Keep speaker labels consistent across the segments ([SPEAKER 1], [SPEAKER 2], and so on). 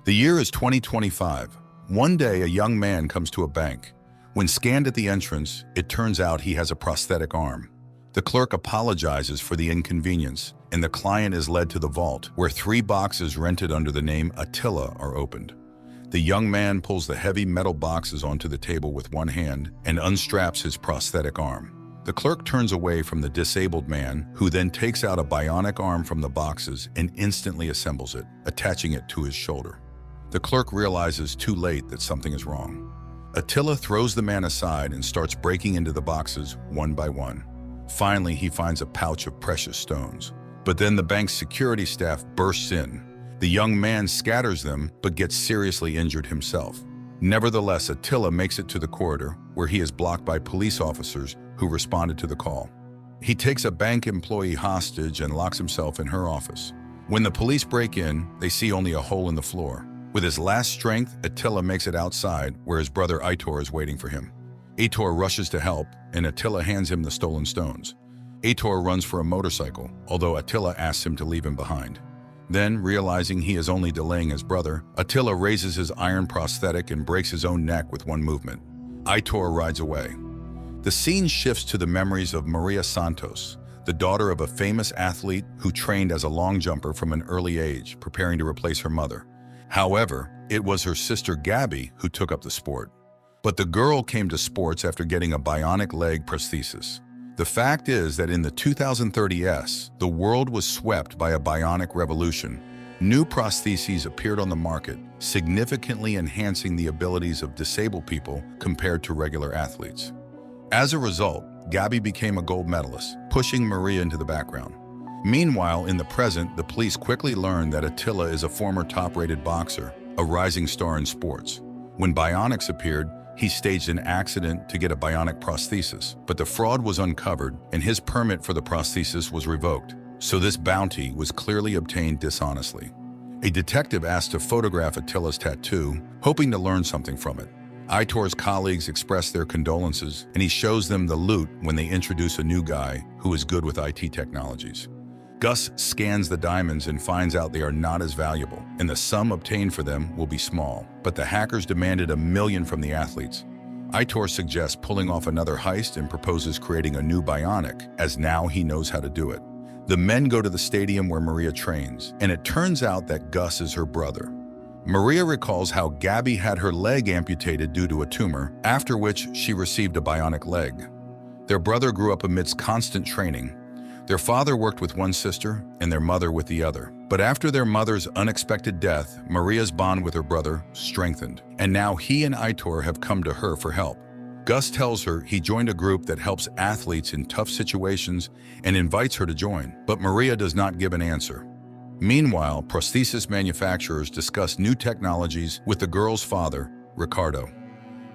[SPEAKER 1] The year is 2025. One day, a young man comes to a bank. When scanned at the entrance, it turns out he has a prosthetic arm. The clerk apologizes for the inconvenience, and the client is led to the vault, where 3 boxes rented under the name Attila are opened. The young man pulls the heavy metal boxes onto the table with one hand and unstraps his prosthetic arm. The clerk turns away from the disabled man, who then takes out a bionic arm from the boxes and instantly assembles it, attaching it to his shoulder. The clerk realizes too late that something is wrong. Attila throws the man aside and starts breaking into the boxes one by one. Finally, he finds a pouch of precious stones. But then the bank's security staff bursts in. The young man scatters them, but gets seriously injured himself. Nevertheless, Attila makes it to the corridor, where he is blocked by police officers who responded to the call. He takes a bank employee hostage and locks himself in her office. When the police break in, they see only a hole in the floor. With his last strength, Attila makes it outside, where his brother Aitor is waiting for him. Aitor rushes to help, and Attila hands him the stolen stones. Aitor runs for a motorcycle, although Attila asks him to leave him behind. Then, realizing he is only delaying his brother, Attila raises his iron prosthetic and breaks his own neck with one movement. Aitor rides away. The scene shifts to the memories of Maria Santos, the daughter of a famous athlete who trained as a long jumper from an early age, preparing to replace her mother. However, it was her sister Gabby who took up the sport. But the girl came to sports after getting a bionic leg prosthesis. The fact is that in the 2030s, the world was swept by a bionic revolution. New prostheses appeared on the market, significantly enhancing the abilities of disabled people compared to regular athletes. As a result, Gabby became a gold medalist, pushing Maria into the background. Meanwhile, in the present, the police quickly learn that Attila is a former top-rated boxer, a rising star in sports. When Bionics appeared, he staged an accident to get a bionic prosthesis, but the fraud was uncovered and his permit for the prosthesis was revoked. So this bounty was clearly obtained dishonestly. A detective asked to photograph Attila's tattoo, hoping to learn something from it. Aitor's colleagues express their condolences, and he shows them the loot when they introduce a new guy who is good with IT technologies. Gus scans the diamonds and finds out they are not as valuable, and the sum obtained for them will be small. But the hackers demanded $1 million from the athletes. Aitor suggests pulling off another heist and proposes creating a new Bionic, as now he knows how to do it. The men go to the stadium where Maria trains, and it turns out that Gus is her brother. Maria recalls how Gabby had her leg amputated due to a tumor, after which she received a bionic leg. Their brother grew up amidst constant training. Their father worked with one sister and their mother with the other. But after their mother's unexpected death, Maria's bond with her brother strengthened, and now he and Aitor have come to her for help. Gus tells her he joined a group that helps athletes in tough situations and invites her to join, but Maria does not give an answer. Meanwhile, prosthesis manufacturers discuss new technologies with the girl's father, Ricardo.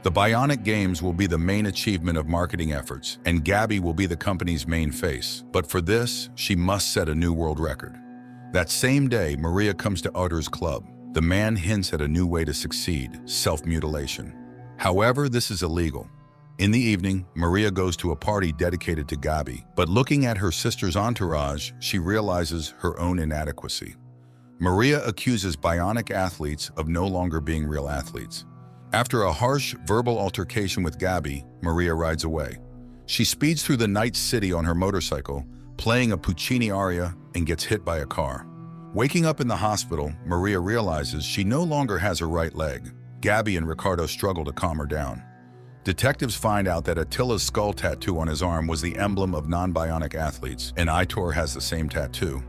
[SPEAKER 1] The Bionic Games will be the main achievement of marketing efforts, and Gabby will be the company's main face. But for this, she must set a new world record. That same day, Maria comes to Aitor's club. The man hints at a new way to succeed: self-mutilation. However, this is illegal. In the evening, Maria goes to a party dedicated to Gabby, but looking at her sister's entourage, she realizes her own inadequacy. Maria accuses bionic athletes of no longer being real athletes. After a harsh verbal altercation with Gabby, Maria rides away. She speeds through the night city on her motorcycle, playing a Puccini aria, and gets hit by a car. Waking up in the hospital, Maria realizes she no longer has her right leg. Gabby and Ricardo struggle to calm her down. Detectives find out that Attila's skull tattoo on his arm was the emblem of non-bionic athletes, and Aitor has the same tattoo.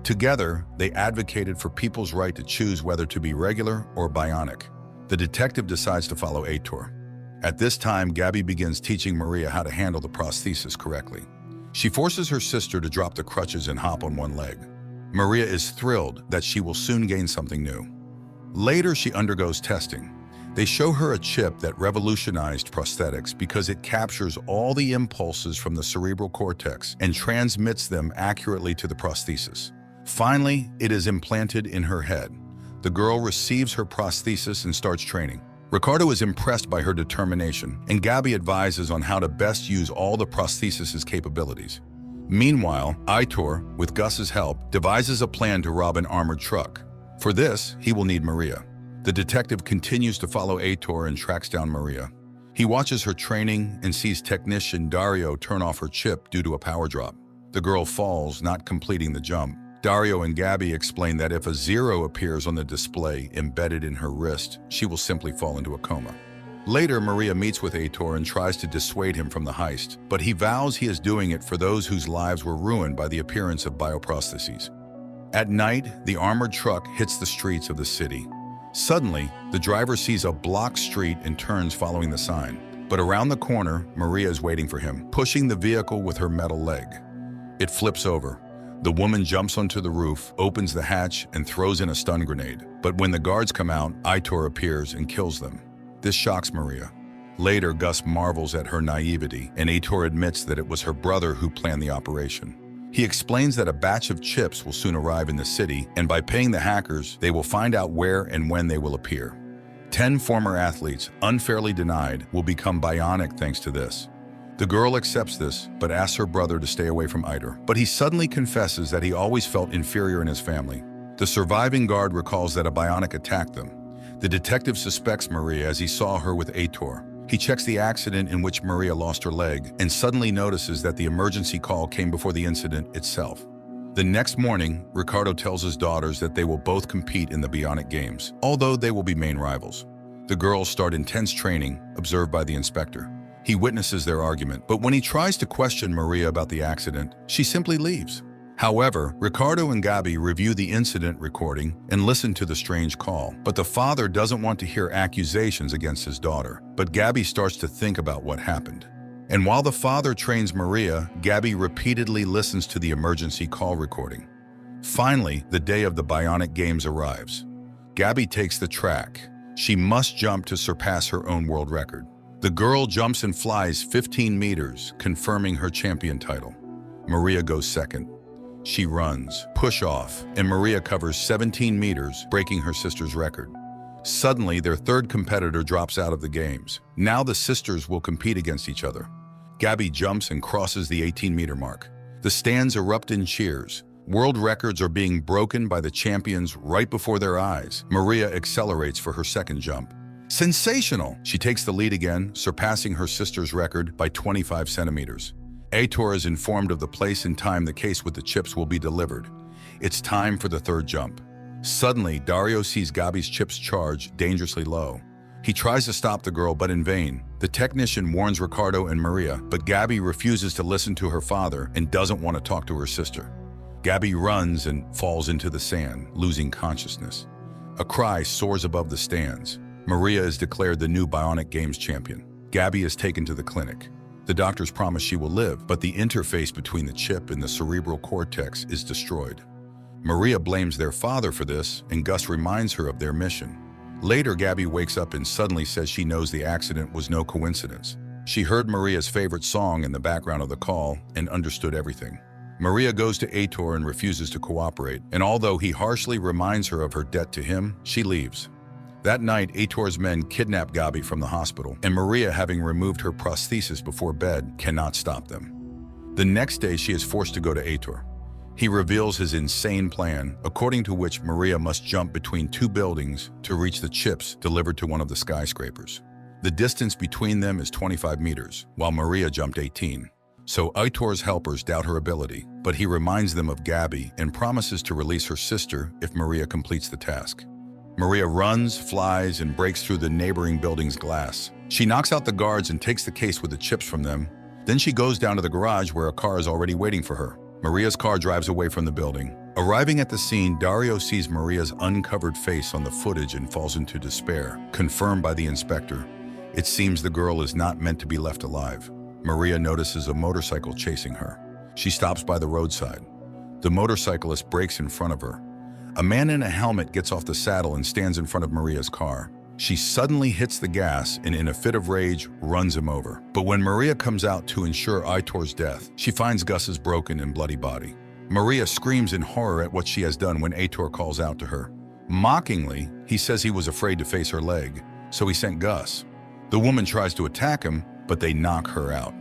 [SPEAKER 1] Together, they advocated for people's right to choose whether to be regular or bionic. The detective decides to follow Aitor. At this time, Gabby begins teaching Maria how to handle the prosthesis correctly. She forces her sister to drop the crutches and hop on one leg. Maria is thrilled that she will soon gain something new. Later, she undergoes testing. They show her a chip that revolutionized prosthetics because it captures all the impulses from the cerebral cortex and transmits them accurately to the prosthesis. Finally, it is implanted in her head. The girl receives her prosthesis and starts training. Ricardo is impressed by her determination, and Gabby advises on how to best use all the prosthesis's capabilities. Meanwhile, Aitor, with Gus's help, devises a plan to rob an armored truck. For this, he will need Maria. The detective continues to follow Aitor and tracks down Maria. He watches her training and sees technician Dario turn off her chip due to a power drop. The girl falls, not completing the jump. Dario and Gabby explain that if a 0 appears on the display embedded in her wrist, she will simply fall into a coma. Later, Maria meets with Aitor and tries to dissuade him from the heist, but he vows he is doing it for those whose lives were ruined by the appearance of bioprostheses. At night, the armored truck hits the streets of the city. Suddenly, the driver sees a blocked street and turns following the sign. But around the corner, Maria is waiting for him, pushing the vehicle with her metal leg. It flips over. The woman jumps onto the roof, opens the hatch, and throws in a stun grenade. But when the guards come out, Aitor appears and kills them. This shocks Maria. Later, Gus marvels at her naivety, and Aitor admits that it was her brother who planned the operation. He explains that a batch of chips will soon arrive in the city, and by paying the hackers, they will find out where and when they will appear. 10 former athletes, unfairly denied, will become bionic thanks to this. The girl accepts this, but asks her brother to stay away from Aitor. But he suddenly confesses that he always felt inferior in his family. The surviving guard recalls that a bionic attacked them. The detective suspects Maria as he saw her with Aitor. He checks the accident in which Maria lost her leg and suddenly notices that the emergency call came before the incident itself. The next morning, Ricardo tells his daughters that they will both compete in the Bionic Games, although they will be main rivals. The girls start intense training, observed by the inspector. He witnesses their argument, but when he tries to question Maria about the accident, she simply leaves. However, Ricardo and Gabby review the incident recording and listen to the strange call. But the father doesn't want to hear accusations against his daughter. But Gabby starts to think about what happened. And while the father trains Maria, Gabby repeatedly listens to the emergency call recording. Finally, the day of the Bionic Games arrives. Gabby takes the track. She must jump to surpass her own world record. The girl jumps and flies 15 meters, confirming her champion title. Maria goes second. She runs, push off, and Maria covers 17 meters, breaking her sister's record. Suddenly, their third competitor drops out of the games. Now the sisters will compete against each other. Gabby jumps and crosses the 18-meter mark. The stands erupt in cheers. World records are being broken by the champions right before their eyes. Maria accelerates for her second jump. Sensational! She takes the lead again, surpassing her sister's record by 25 centimeters. Aitor is informed of the place and time the case with the chips will be delivered. It's time for the third jump. Suddenly, Dario sees Gabby's chips charged dangerously low. He tries to stop the girl, but in vain. The technician warns Ricardo and Maria, but Gabby refuses to listen to her father and doesn't want to talk to her sister. Gabby runs and falls into the sand, losing consciousness. A cry soars above the stands. Maria is declared the new Bionic Games champion. Gabby is taken to the clinic. The doctors promise she will live, but the interface between the chip and the cerebral cortex is destroyed. Maria blames their father for this, and Gus reminds her of their mission. Later, Gabby wakes up and suddenly says she knows the accident was no coincidence. She heard Maria's favorite song in the background of the call and understood everything. Maria goes to Aitor and refuses to cooperate, and although he harshly reminds her of her debt to him, she leaves. That night, Aitor's men kidnap Gabby from the hospital, and Maria, having removed her prosthesis before bed, cannot stop them. The next day, she is forced to go to Aitor. He reveals his insane plan, according to which Maria must jump between 2 buildings to reach the chips delivered to one of the skyscrapers. The distance between them is 25 meters, while Maria jumped 18. So Aitor's helpers doubt her ability, but he reminds them of Gabby and promises to release her sister if Maria completes the task. Maria runs, flies, and breaks through the neighboring building's glass. She knocks out the guards and takes the case with the chips from them. Then she goes down to the garage where a car is already waiting for her. Maria's car drives away from the building. Arriving at the scene, Dario sees Maria's uncovered face on the footage and falls into despair, confirmed by the inspector. It seems the girl is not meant to be left alive. Maria notices a motorcycle chasing her. She stops by the roadside. The motorcyclist brakes in front of her. A man in a helmet gets off the saddle and stands in front of Maria's car. She suddenly hits the gas and, in a fit of rage, runs him over. But when Maria comes out to ensure Aitor's death, she finds Gus's broken and bloody body. Maria screams in horror at what she has done when Aitor calls out to her. Mockingly, he says he was afraid to face her leg, so he sent Gus. The woman tries to attack him, but they knock her out.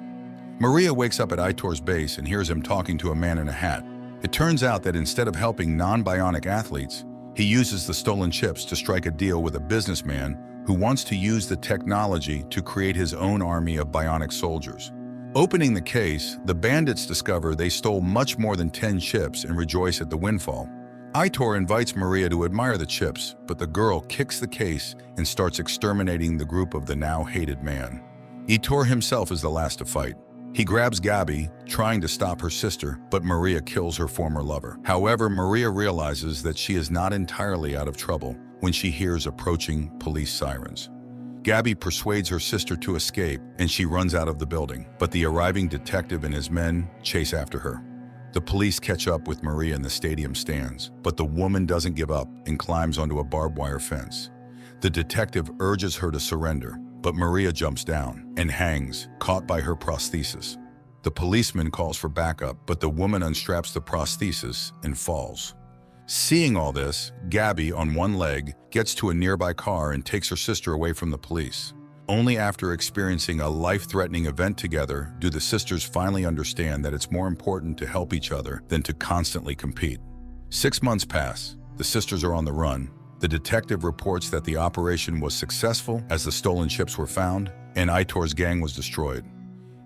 [SPEAKER 1] Maria wakes up at Aitor's base and hears him talking to a man in a hat. It turns out that instead of helping non-bionic athletes, He uses the stolen chips to strike a deal with a businessman who wants to use the technology to create his own army of bionic soldiers. Opening the case, the bandits discover they stole much more than 10 chips and rejoice at the windfall. Aitor invites Maria to admire the chips, but the girl kicks the case and starts exterminating the group of the now hated man. Aitor himself is the last to fight. He grabs Gabby, trying to stop her sister, but Maria kills her former lover. However, Maria realizes that she is not entirely out of trouble when she hears approaching police sirens. Gabby persuades her sister to escape, and she runs out of the building, but the arriving detective and his men chase after her. The police catch up with Maria in the stadium stands, but the woman doesn't give up and climbs onto a barbed wire fence. The detective urges her to surrender, but Maria jumps down and hangs, caught by her prosthesis. The policeman calls for backup, but the woman unstraps the prosthesis and falls. Seeing all this, Gabby, on one leg, gets to a nearby car and takes her sister away from the police. Only after experiencing a life-threatening event together do the sisters finally understand that it's more important to help each other than to constantly compete. 6 months pass. The sisters are on the run. The detective reports that the operation was successful as the stolen chips were found and Aitor's gang was destroyed.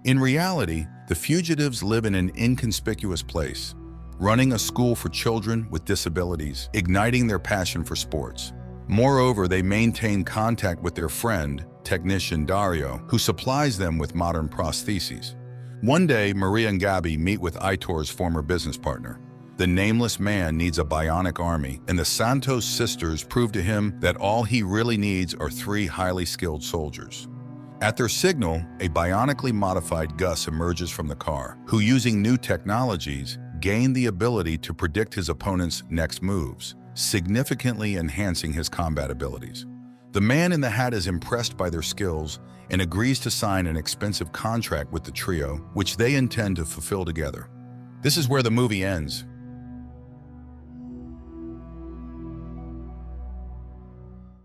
[SPEAKER 1] In reality, the fugitives live in an inconspicuous place, running a school for children with disabilities, igniting their passion for sports. Moreover, they maintain contact with their friend, technician Dario, who supplies them with modern prostheses. One day, Maria and Gabby meet with Aitor's former business partner. The nameless man needs a bionic army, and the Santos sisters prove to him that all he really needs are 3 highly skilled soldiers. At their signal, a bionically modified Gus emerges from the car, who, using new technologies, gained the ability to predict his opponent's next moves, significantly enhancing his combat abilities. The man in the hat is impressed by their skills and agrees to sign an expensive contract with the trio, which they intend to fulfill together. This is where the movie ends.